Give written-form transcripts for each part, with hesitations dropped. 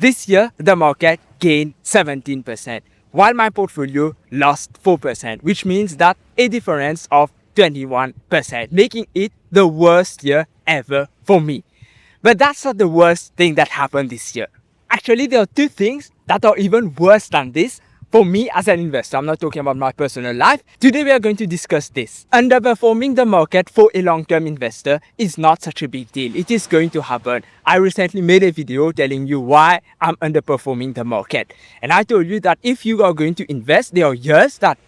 This year, the market gained 17%, while my portfolio lost 4%, which means that a difference of 21%, making it the worst year ever for me. But that's not the worst thing that happened this year. Actually, there are two things that are even worse than this for me as an investor. I'm not talking about my personal life. Today we are going to discuss this. Underperforming the market for a long-term investor is not such a big deal. It is going to happen. I recently made a video telling you why I'm underperforming the market. And I told you that if you are going to invest, there are years that,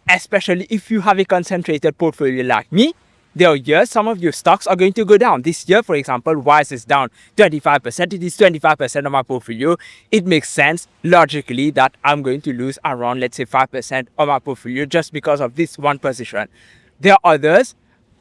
especially if you have a concentrated portfolio like me, there are years some of your stocks are going to go down. This year, for example, WISE is down 25%. It is 25% of my portfolio. It makes sense logically that I'm going to lose around, let's say, 5% of my portfolio just because of this one position. There are others,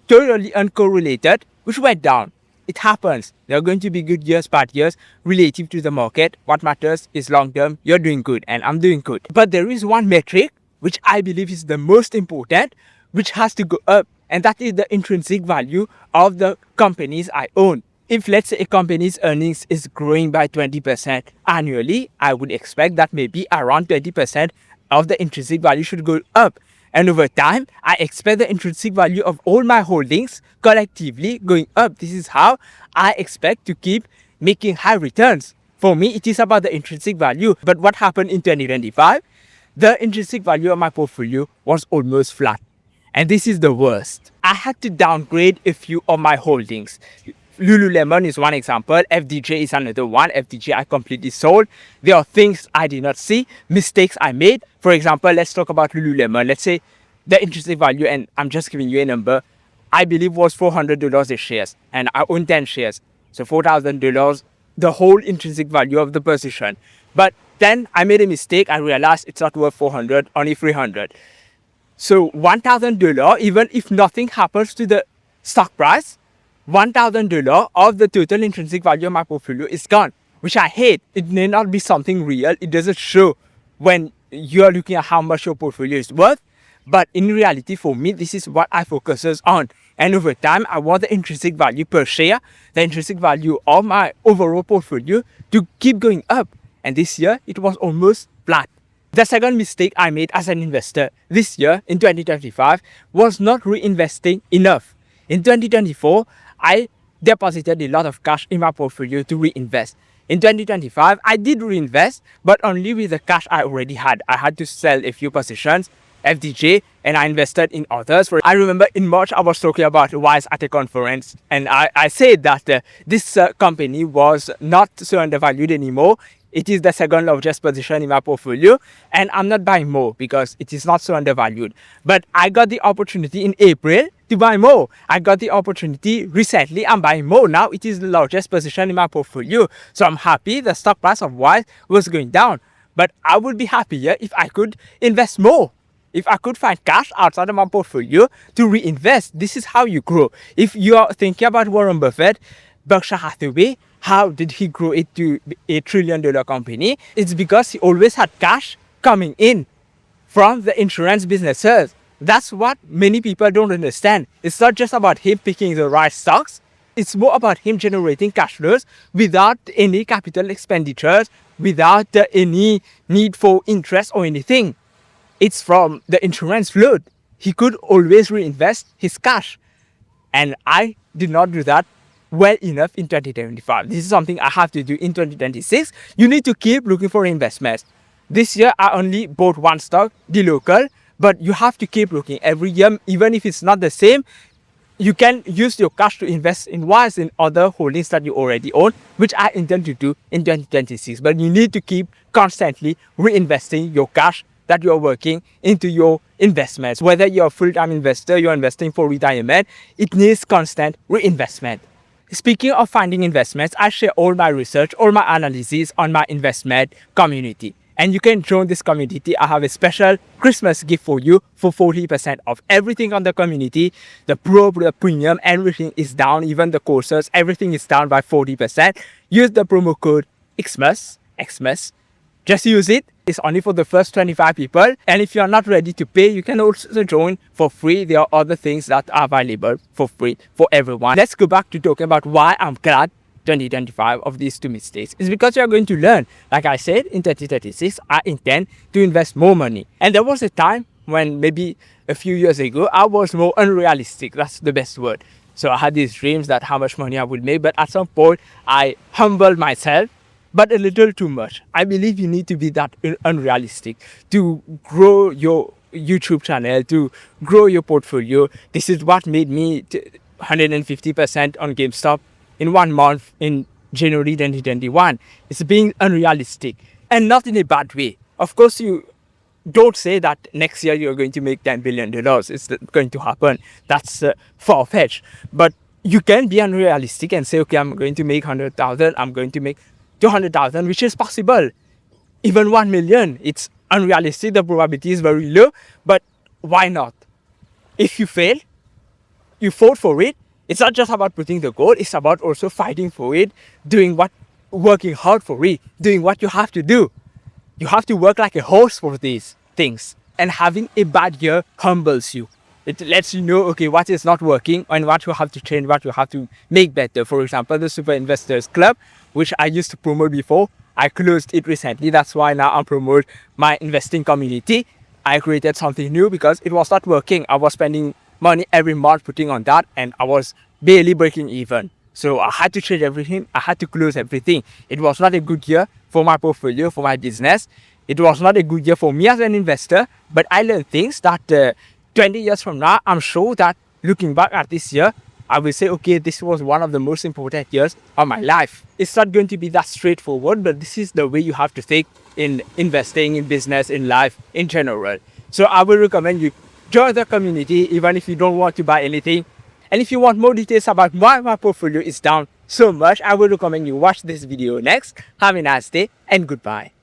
totally uncorrelated, which went down. It happens. There are going to be good years, bad years relative to the market. What matters is long term, you're doing good and I'm doing good. But there is one metric which I believe is the most important, which has to go up. And that is the intrinsic value of the companies I own. If, let's say, a company's earnings is growing by 20% annually, I would expect that maybe around 20% of the intrinsic value should go up. And over time, I expect the intrinsic value of all my holdings collectively going up. This is how I expect to keep making high returns. For me, it is about the intrinsic value. But what happened in 2025? The intrinsic value of my portfolio was almost flat. And this is the worst. I had to downgrade a few of my holdings. Lululemon is one example. FDJ is another one. FDJ I completely sold. There are things I did not see, mistakes I made. For example, let's talk about Lululemon. Let's say the intrinsic value, and I'm just giving you a number, I believe was $400 a share. And I own 10 shares. So $4,000, the whole intrinsic value of the position. But then I made a mistake. I realized it's not worth 400, only 300. So $1,000, even if nothing happens to the stock price, $1,000 of the total intrinsic value of my portfolio is gone, which I hate. It may not be something real. It doesn't show when you are looking at how much your portfolio is worth. But in reality, for me, this is what I focus on. And over time, I want the intrinsic value per share, the intrinsic value of my overall portfolio to keep going up. And this year, it was almost flat. The second mistake I made as an investor this year in 2025 was not reinvesting enough. In 2024, I deposited a lot of cash in my portfolio to reinvest. In 2025, I did reinvest, but only with the cash I already had. I had to sell a few positions, FDJ, and I invested in others. I remember in March, I was talking about WISE at a conference, and I said that this company was not so undervalued anymore. It is the second largest position in my portfolio, and I'm not buying more because it is not so undervalued. But I got the opportunity in April to buy more. I got the opportunity recently. I'm buying more. Now it is the largest position in my portfolio. So I'm happy the stock price of WISE was going down. But I would be happier if I could invest more. If I could find cash outside of my portfolio to reinvest. This is how you grow. If you are thinking about Warren Buffett, Berkshire Hathaway, how did he grow it to a $1 trillion company? It's because he always had cash coming in from the insurance businesses. That's what many people don't understand. It's not just about him picking the right stocks. It's more about him generating cash flows without any capital expenditures, without any need for interest or anything. It's from the insurance float. He could always reinvest his cash. And I did not do that well enough in 2025. This is something I have to do in 2026. You need to keep looking for investments. This year, I only bought one stock, the local, but you have to keep looking every year, even if it's not the same. You can use your cash to invest in WISE in other holdings that you already own, which I intend to do in 2026. But you need to keep constantly reinvesting your cash that you're working into your investments. Whether you're a full-time investor, you're investing for retirement, it needs constant reinvestment. Speaking of finding investments, I share all my research, all my analyses on my investment community. And you can join this community. I have a special Christmas gift for you for 40% off. Everything on the community, the pro, the premium, everything is down. Even the courses, everything is down by 40%. Use the promo code XMAS. Just use it. It's only for the first 25 people. And if you're not ready to pay, you can also join for free. There are other things that are available for free for everyone. Let's go back to talking about why I'm glad 2025 of these two mistakes. It's because you're going to learn. Like I said, in 2036, I intend to invest more money. And there was a time when maybe a few years ago, I was more unrealistic. That's the best word. So I had these dreams that how much money I would make. But at some point, I humbled myself, but a little too much. I believe you need to be that unrealistic to grow your YouTube channel, to grow your portfolio. This is what made me 150% on GameStop in 1 month in January 2021. It's being unrealistic and not in a bad way. Of course, you don't say that next year you're going to make $10 billion. It's going to happen. That's far-fetched. But you can be unrealistic and say, okay, I'm going to make 100,000. I'm going to make 200,000, which is possible. Even 1 million, it's unrealistic. The probability is very low. But why not? If you fail, you fought for it. It's not just about putting the goal. It's about also fighting for it, working hard for it, doing what you have to do. You have to work like a horse for these things. And having a bad year humbles you. It lets you know, okay, what is not working and what you have to change, what you have to make better. For example, the Super Investors Club, which I used to promote before, I closed it recently. That's why now I promote my investing community. I created something new because it was not working. I was spending money every month putting on that and I was barely breaking even. So I had to change everything. I had to close everything. It was not a good year for my portfolio, for my business. It was not a good year for me as an investor, but I learned things that 20 years from now, I'm sure that looking back at this year, I will say, okay, this was one of the most important years of my life. It's not going to be that straightforward, but this is the way you have to think in investing, in business, in life, in general. So I will recommend you join the community, even if you don't want to buy anything. And if you want more details about why my portfolio is down so much, I will recommend you watch this video next. Have a nice day and goodbye.